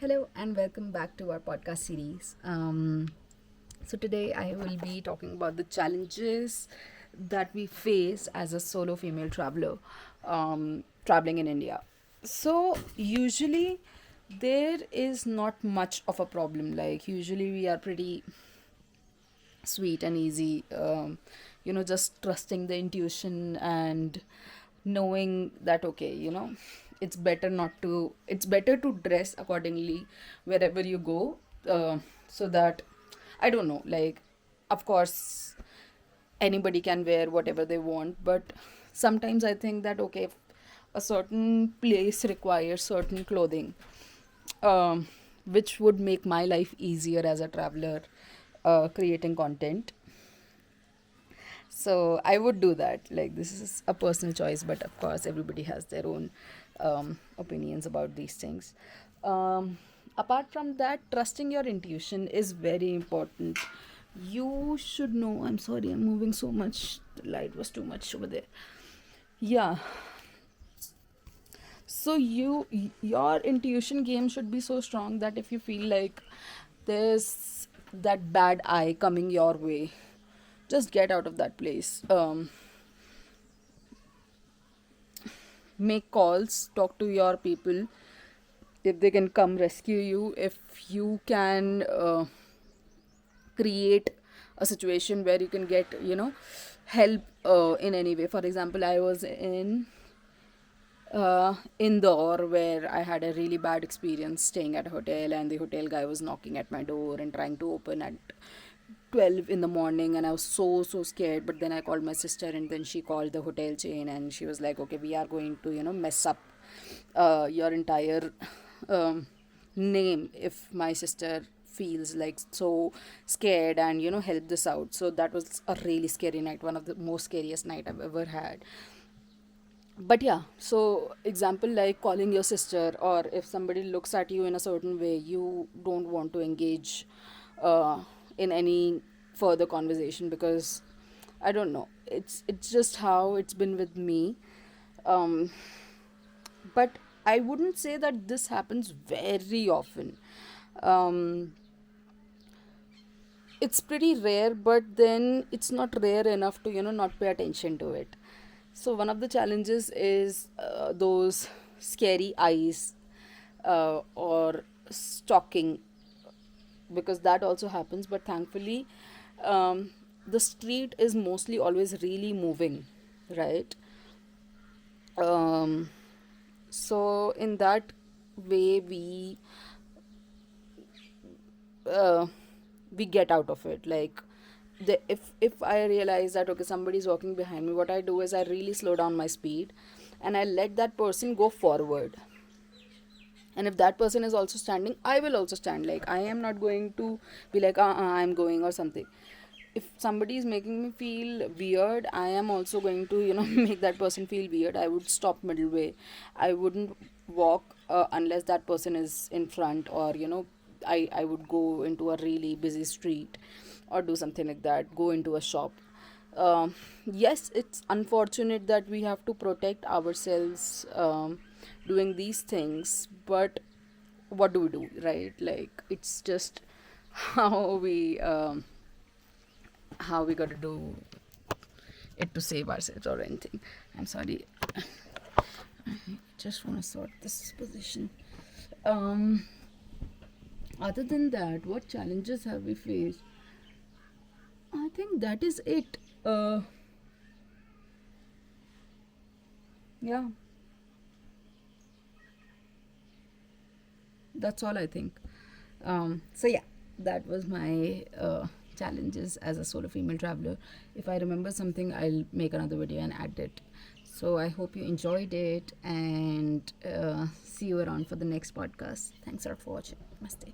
Hello and welcome back to our podcast series. So today I will be talking about the challenges that we face as a solo female traveler traveling in India. So usually there is not much of a problem. Like usually we are pretty sweet and easy. Just trusting the intuition and knowing that it's better to dress accordingly wherever you go, so that I don't know, like, of course anybody can wear whatever they want, but sometimes I think that okay, if a certain place requires certain clothing, which would make my life easier as a traveler, creating content, so I would do that. Like, this is a personal choice, but of course everybody has their own opinions about these things. Apart from that, trusting your intuition is very important. You should know, I'm sorry, I'm moving so much, the light was too much over there. Yeah, so your intuition game should be so strong that if you feel like there's that bad eye coming your way, just get out of that place. Make calls, talk to your people if they can come rescue you, if you can create a situation where you can get help in any way. For example, I was in Indore, where I had a really bad experience staying at a hotel, and the hotel guy was knocking at my door and trying to open at 12 in the morning, and I was so scared. But then I called my sister, and then she called the hotel chain, and she was like, okay, we are going to mess up your entire name if my sister feels like so scared, and help this out. So that was a really scary night, one of the most scariest night I've ever had. But yeah, so example, like calling your sister, or if somebody looks at you in a certain way, you don't want to engage uh, in any further conversation, because I don't know, it's just how it's been with me. um but I wouldn't say that this happens very often. um it's pretty rare, but then it's not rare enough to not pay attention to it. So one of the challenges is those scary eyes, or stalking, because that also happens. But thankfully, the street is mostly always really moving, right? um, so in that way, uh, we get out of it. Like, if I realize that okay, somebody's walking behind me, what I do is I really slow down my speed, and I let that person go forward. And if that person is also standing, I will also stand. Like, I am not going to be like, I'm going or something. If somebody is making me feel weird, I am also going to make that person feel weird. I would stop middle way. I wouldn't walk unless that person is in front, or I would go into a really busy street, or do something like that, go into a shop. Yes, it's unfortunate that we have to protect ourselves doing these things, but what do we do, right? Like, it's just how we got to do it to save ourselves or anything. I'm sorry, I just want to sort this position. um Other than that, what challenges have we faced? I think that is it. Yeah, that's all I think. So yeah, that was my challenges as a solo female traveler. If I remember something, I'll make another video and add it. So I hope you enjoyed it, and see you around for the next podcast. Thanks a lot for watching. Namaste.